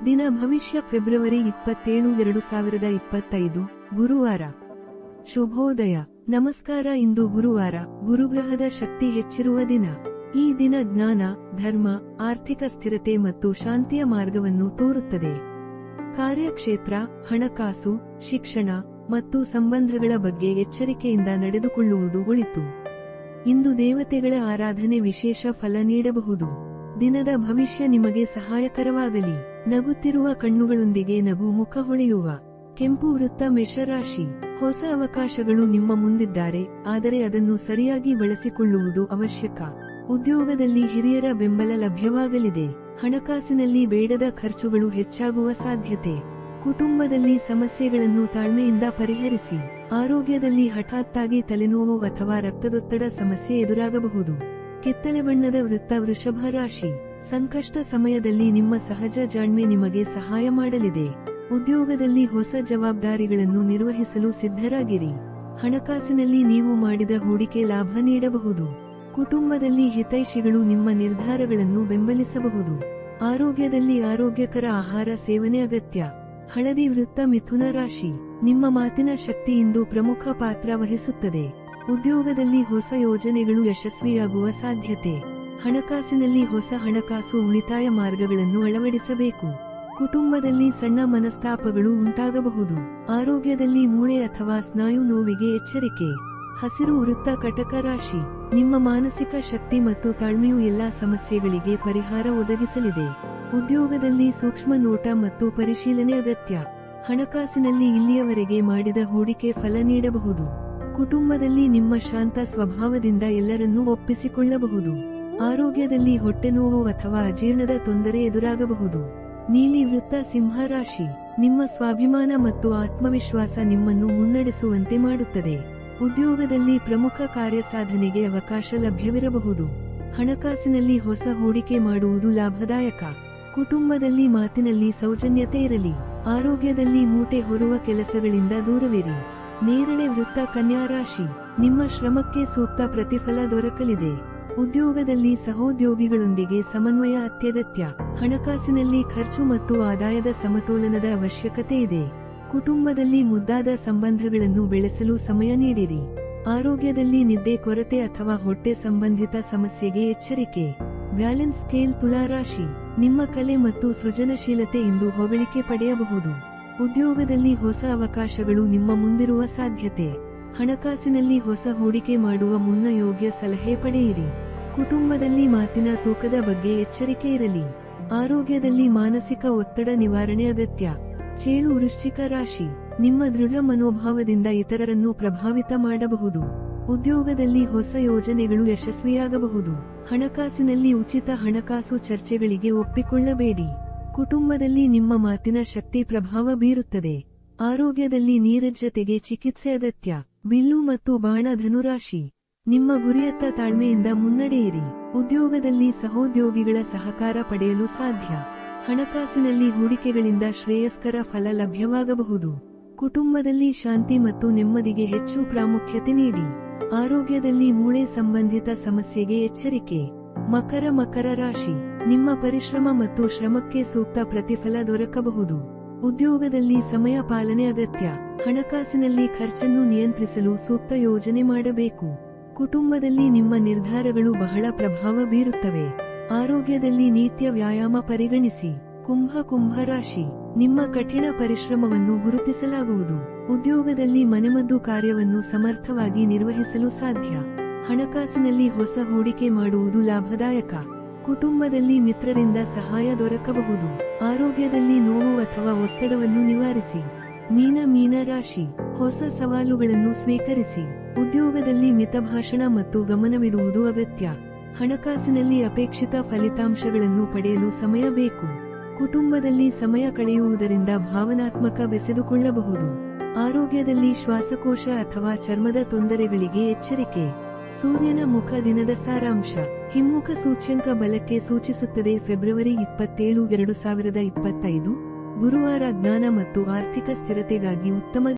ದಿನ ಭವಿಷ್ಯ ಫೆಬ್ರವರಿ 27, 2025 ಗುರುವಾರ. ಶುಭೋದಯ. ನಮಸ್ಕಾರ. ಇಂದು ಗುರುವಾರ, ಗುರುಗ್ರಹದ ಶಕ್ತಿ ಹೆಚ್ಚಿರುವ ದಿನ. ಈ ದಿನ ಜ್ಞಾನ, ಧರ್ಮ, ಆರ್ಥಿಕ ಸ್ಥಿರತೆ ಮತ್ತು ಶಾಂತಿಯ ಮಾರ್ಗವನ್ನು ತೋರುತ್ತದೆ. ಕಾರ್ಯಕ್ಷೇತ್ರ, ಹಣಕಾಸು, ಶಿಕ್ಷಣ ಮತ್ತು ಸಂಬಂಧಗಳ ಬಗ್ಗೆ ಎಚ್ಚರಿಕೆಯಿಂದ ನಡೆದುಕೊಳ್ಳುವುದು ಒಳಿತು. ಇಂದು ದೇವತೆಗಳ ಆರಾಧನೆ ವಿಶೇಷ ಫಲ ನೀಡಬಹುದು. ದಿನದ ಭವಿಷ್ಯ ನಿಮಗೆ ಸಹಾಯಕರವಾಗಲಿ. ನಗುತ್ತಿರುವ ಕಣ್ಣುಗಳೊಂದಿಗೆ ನಗು ಮುಖ ಹೊಳೆಯುವ. ಕೆಂಪು ವೃತ್ತ ಮೇಷರಾಶಿ. ಹೊಸ ಅವಕಾಶಗಳು ನಿಮ್ಮ ಮುಂದಿದ್ದಾರೆ, ಆದರೆ ಅದನ್ನು ಸರಿಯಾಗಿ ಬಳಸಿಕೊಳ್ಳುವುದು ಅವಶ್ಯಕ. ಉದ್ಯೋಗದಲ್ಲಿ ಹಿರಿಯರ ಬೆಂಬಲ ಲಭ್ಯವಾಗಲಿದೆ. ಹಣಕಾಸಿನಲ್ಲಿ ಬೇಡದ ಖರ್ಚುಗಳು ಹೆಚ್ಚಾಗುವ ಸಾಧ್ಯತೆ. ಕುಟುಂಬದಲ್ಲಿ ಸಮಸ್ಯೆಗಳನ್ನು ತಾಳ್ಮೆಯಿಂದ ಪರಿಹರಿಸಿ. ಆರೋಗ್ಯದಲ್ಲಿ ಹಠಾತ್ತಾಗಿ ತಲೆನೋವು ಅಥವಾ ರಕ್ತದೊತ್ತಡ ಸಮಸ್ಯೆ ಎದುರಾಗಬಹುದು. ಕಿತ್ತಳೆ ಬಣ್ಣದ ವೃತ್ತ ವೃಷಭ ರಾಶಿ. ಸಂಕಷ್ಟ ಸಮಯದಲ್ಲಿ ನಿಮ್ಮ ಸಹಜ ಜಾಣ್ಮೆ ನಿಮಗೆ ಸಹಾಯ ಮಾಡಲಿದೆ. ಉದ್ಯೋಗದಲ್ಲಿ ಹೊಸ ಜವಾಬ್ದಾರಿಗಳನ್ನು ನಿರ್ವಹಿಸಲು ಸಿದ್ಧರಾಗಿರಿ. ಹಣಕಾಸಿನಲ್ಲಿ ನೀವು ಮಾಡಿದ ಹೂಡಿಕೆ ಲಾಭ ನೀಡಬಹುದು. ಕುಟುಂಬದಲ್ಲಿ ಹಿತೈಷಿಗಳು ನಿಮ್ಮ ನಿರ್ಧಾರಗಳನ್ನು ಬೆಂಬಲಿಸಬಹುದು. ಆರೋಗ್ಯದಲ್ಲಿ ಆರೋಗ್ಯಕರ ಆಹಾರ ಸೇವನೆ ಅಗತ್ಯ. ಹಳದಿ ವೃತ್ತ ಮಿಥುನ ರಾಶಿ. ನಿಮ್ಮ ಮಾತಿನ ಶಕ್ತಿ ಇಂದು ಪ್ರಮುಖ ಪಾತ್ರ ವಹಿಸುತ್ತದೆ. ಉದ್ಯೋಗದಲ್ಲಿ ಹೊಸ ಯೋಜನೆಗಳು ಯಶಸ್ವಿಯಾಗುವ ಸಾಧ್ಯತೆ. ಹಣಕಾಸಿನಲ್ಲಿ ಹೊಸ ಹಣಕಾಸು ಉಳಿತಾಯ ಮಾರ್ಗಗಳನ್ನು ಅಳವಡಿಸಬೇಕು. ಕುಟುಂಬದಲ್ಲಿ ಸಣ್ಣ ಮನಸ್ತಾಪಗಳು ಉಂಟಾಗಬಹುದು. ಆರೋಗ್ಯದಲ್ಲಿ ಮೂಳೆ ಅಥವಾ ಸ್ನಾಯು ನೋವಿಗೆ ಎಚ್ಚರಿಕೆ. ಹಸಿರು ವೃತ್ತ ಕಟಕ ರಾಶಿ. ನಿಮ್ಮ ಮಾನಸಿಕ ಶಕ್ತಿ ಮತ್ತು ತಾಳ್ಮೆಯು ಎಲ್ಲಾ ಸಮಸ್ಯೆಗಳಿಗೆ ಪರಿಹಾರ ಒದಗಿಸಲಿದೆ. ಉದ್ಯೋಗದಲ್ಲಿ ಸೂಕ್ಷ್ಮ ನೋಟ ಮತ್ತು ಪರಿಶೀಲನೆ ಅಗತ್ಯ. ಹಣಕಾಸಿನಲ್ಲಿ ಇಲ್ಲಿಯವರೆಗೆ ಮಾಡಿದ ಹೂಡಿಕೆ ಫಲ ನೀಡಬಹುದು. ಕುಟುಂಬದಲ್ಲಿ ನಿಮ್ಮ ಶಾಂತ ಸ್ವಭಾವದಿಂದ ಎಲ್ಲರನ್ನೂ ಒಪ್ಪಿಸಿಕೊಳ್ಳಬಹುದು. ಆರೋಗ್ಯದಲ್ಲಿ ಹೊಟ್ಟೆನೋವು ಅಥವಾ ಅಜೀರ್ಣದ ತೊಂದರೆ ಎದುರಾಗಬಹುದು. ನೀಲಿ ವೃತ್ತ ಸಿಂಹ ರಾಶಿ. ನಿಮ್ಮ ಸ್ವಾಭಿಮಾನ ಮತ್ತು ಆತ್ಮವಿಶ್ವಾಸ ನಿಮ್ಮನ್ನು ಮುನ್ನಡೆಸುವಂತೆ ಮಾಡುತ್ತದೆ. ಉದ್ಯೋಗದಲ್ಲಿ ಪ್ರಮುಖ ಕಾರ್ಯಸಾಧನೆಗೆ ಅವಕಾಶ ಲಭ್ಯವಿರಬಹುದು. ಹಣಕಾಸಿನಲ್ಲಿ ಹೊಸ ಹೂಡಿಕೆ ಮಾಡುವುದು ಲಾಭದಾಯಕ. ಕುಟುಂಬದಲ್ಲಿ ಮಾತಿನಲ್ಲಿ ಸೌಜನ್ಯತೆ ಇರಲಿ. ಆರೋಗ್ಯದಲ್ಲಿ ಮೂಟೆ ಹೊರುವ ಕೆಲಸಗಳಿಂದ ದೂರವಿರಿ. ನೇರಳೆ ವೃತ್ತ ಕನ್ಯಾ ರಾಶಿ. ನಿಮ್ಮ ಶ್ರಮಕ್ಕೆ ಸೂಕ್ತ ಪ್ರತಿಫಲ ದೊರಕಲಿದೆ. ಉದ್ಯೋಗದಲ್ಲಿ ಸಹೋದ್ಯೋಗಿಗಳೊಂದಿಗೆ ಸಮನ್ವಯ ಅತ್ಯಗತ್ಯ. ಹಣಕಾಸಿನಲ್ಲಿ ಖರ್ಚು ಮತ್ತು ಆದಾಯದ ಸಮತೋಲನದ ಅವಶ್ಯಕತೆ ಇದೆ. ಕುಟುಂಬದಲ್ಲಿ ಮುದ್ದಾದ ಸಂಬಂಧಗಳನ್ನು ಬೆಳೆಸಲು ಸಮಯ ನೀಡಿರಿ. ಆರೋಗ್ಯದಲ್ಲಿ ನಿದ್ದೆ ಕೊರತೆ ಅಥವಾ ಹೊಟ್ಟೆ ಸಂಬಂಧಿತ ಸಮಸ್ಯೆಗೆ ಎಚ್ಚರಿಕೆ. ಬ್ಯಾಲೆನ್ಸ್ ಸ್ಕೇಲ್ ತುಲಾ ರಾಶಿ. ನಿಮ್ಮ ಕಲೆ ಮತ್ತು ಸೃಜನಶೀಲತೆ ಇಂದು ಹೊಗಳಿಕೆ ಪಡೆಯಬಹುದು. ಉದ್ಯೋಗದಲ್ಲಿ ಹೊಸ ಅವಕಾಶಗಳು ನಿಮ್ಮ ಮುಂದಿರುವ ಸಾಧ್ಯತೆ. ಹಣಕಾಸಿನಲ್ಲಿ ಹೊಸ ಹೂಡಿಕೆ ಮಾಡುವ ಮುನ್ನ ಯೋಗ್ಯ ಸಲಹೆ ಪಡೆಯಿರಿ. ಕುಟುಂಬದಲ್ಲಿ ಮಾತಿನ ತೂಕದ ಬಗ್ಗೆ ಎಚ್ಚರಿಕೆ ಇರಲಿ. ಆರೋಗ್ಯದಲ್ಲಿ ಮಾನಸಿಕ ಒತ್ತಡ ನಿವಾರಣೆ ಅಗತ್ಯ. ಚೇಳು ವೃಶ್ಚಿಕ ರಾಶಿ. ನಿಮ್ಮ ದೃಢ ಮನೋಭಾವದಿಂದ ಇತರರನ್ನು ಪ್ರಭಾವಿತ ಮಾಡಬಹುದು. ಉದ್ಯೋಗದಲ್ಲಿ ಹೊಸ ಯೋಜನೆಗಳು ಯಶಸ್ವಿಯಾಗಬಹುದು. ಹಣಕಾಸಿನಲ್ಲಿ ಉಚಿತ ಹಣಕಾಸು ಚರ್ಚೆಗಳಿಗೆ ಒಪ್ಪಿಕೊಳ್ಳಬೇಡಿ. ಕುಟುಂಬದಲ್ಲಿ ನಿಮ್ಮ ಮಾತಿನ ಶಕ್ತಿ ಪ್ರಭಾವ ಬೀರುತ್ತದೆ. ಆರೋಗ್ಯದಲ್ಲಿ ನೀರಜ್ಜತೆಗೆ ಚಿಕಿತ್ಸೆ ಅಗತ್ಯ. ಬಿಲ್ಲು ಮತ್ತು ಬಾಣ ಧನುರಾಶಿ. ನಿಮ್ಮ ಗುರಿಯತ್ತ ತಾಳ್ಮೆಯಿಂದ ಮುನ್ನಡೆಯಿರಿ. ಉದ್ಯೋಗದಲ್ಲಿ ಸಹೋದ್ಯೋಗಿಗಳ ಸಹಕಾರ ಪಡೆಯಲು ಸಾಧ್ಯ. ಹಣಕಾಸಿನಲ್ಲಿ ಹೂಡಿಕೆಗಳಿಂದ ಶ್ರೇಯಸ್ಕರ ಫಲ ಲಭ್ಯವಾಗಬಹುದು. ಕುಟುಂಬದಲ್ಲಿ ಶಾಂತಿ ಮತ್ತು ನೆಮ್ಮದಿಗೆ ಹೆಚ್ಚು ಪ್ರಾಮುಖ್ಯತೆ ನೀಡಿ. ಆರೋಗ್ಯದಲ್ಲಿ ಮೂಳೆ ಸಂಬಂಧಿತ ಸಮಸ್ಯೆಗೆ ಎಚ್ಚರಿಕೆ. ಮಕರ ರಾಶಿ. ನಿಮ್ಮ ಪರಿಶ್ರಮ ಮತ್ತು ಶ್ರಮಕ್ಕೆ ಸೂಕ್ತ ಪ್ರತಿಫಲ ದೊರಕಬಹುದು. ಉದ್ಯೋಗದಲ್ಲಿ ಸಮಯ ಪಾಲನೆ ಅಗತ್ಯ. ಹಣಕಾಸಿನಲ್ಲಿ ಖರ್ಚನ್ನು ನಿಯಂತ್ರಿಸಲು ಸೂಕ್ತ ಯೋಜನೆ ಮಾಡಬೇಕು. ಕುಟುಂಬದಲ್ಲಿ ನಿಮ್ಮ ನಿರ್ಧಾರಗಳು ಬಹಳ ಪ್ರಭಾವ ಬೀರುತ್ತವೆ. ಆರೋಗ್ಯದಲ್ಲಿ ನಿತ್ಯ ವ್ಯಾಯಾಮ ಪರಿಗಣಿಸಿ. ಕುಂಭ ರಾಶಿ. ನಿಮ್ಮ ಕಠಿಣ ಪರಿಶ್ರಮವನ್ನು ಗುರುತಿಸಲಾಗುವುದು. ಉದ್ಯೋಗದಲ್ಲಿ ಮನೆಮದ್ದು ಕಾರ್ಯವನ್ನು ಸಮರ್ಥವಾಗಿ ನಿರ್ವಹಿಸಲು ಸಾಧ್ಯ. ಹಣಕಾಸಿನಲ್ಲಿ ಹೊಸ ಹೂಡಿಕೆ ಮಾಡುವುದು ಲಾಭದಾಯಕ. ಕುಟುಂಬದಲ್ಲಿ ಮಿತ್ರರಿಂದ ಸಹಾಯ ದೊರಕಬಹುದು. ಆರೋಗ್ಯದಲ್ಲಿ ನೋವು ಅಥವಾ ಒತ್ತಡವನ್ನು ನಿವಾರಿಸಿ. ಮೀನ ರಾಶಿ. ಹೊಸ ಸವಾಲುಗಳನ್ನು ಸ್ವೀಕರಿಸಿ. ಉದ್ಯೋಗದಲ್ಲಿ ಮಿತಭಾಷಣ ಮತ್ತು ಗಮನವಿಡುವುದು ಅಗತ್ಯ. ಹಣಕಾಸಿನಲ್ಲಿ ಅಪೇಕ್ಷಿತ ಫಲಿತಾಂಶಗಳನ್ನು ಪಡೆಯಲು ಸಮಯ ಬೇಕು. ಕುಟುಂಬದಲ್ಲಿ ಸಮಯ ಕಳೆಯುವುದರಿಂದ ಭಾವನಾತ್ಮಕ ಬೆಸೆದುಕೊಳ್ಳಬಹುದು. ಆರೋಗ್ಯದಲ್ಲಿ ಶ್ವಾಸಕೋಶ ಅಥವಾ ಚರ್ಮದ ತೊಂದರೆಗಳಿಗೆ ಎಚ್ಚರಿಕೆ. ಸೂರ್ಯನ ಮುಖ ದಿನದ ಸಾರಾಂಶ. ಹಿಮ್ಮುಖ ಸೂಚ್ಯಂಕ ಬಲಕ್ಕೆ ಸೂಚಿಸುತ್ತದೆ. ಫೆಬ್ರವರಿ 27, 2025 ಗುರುವಾರ ಜ್ಞಾನ ಮತ್ತು ಆರ್ಥಿಕ ಸ್ಥಿರತೆಗಾಗಿ ಉತ್ತಮ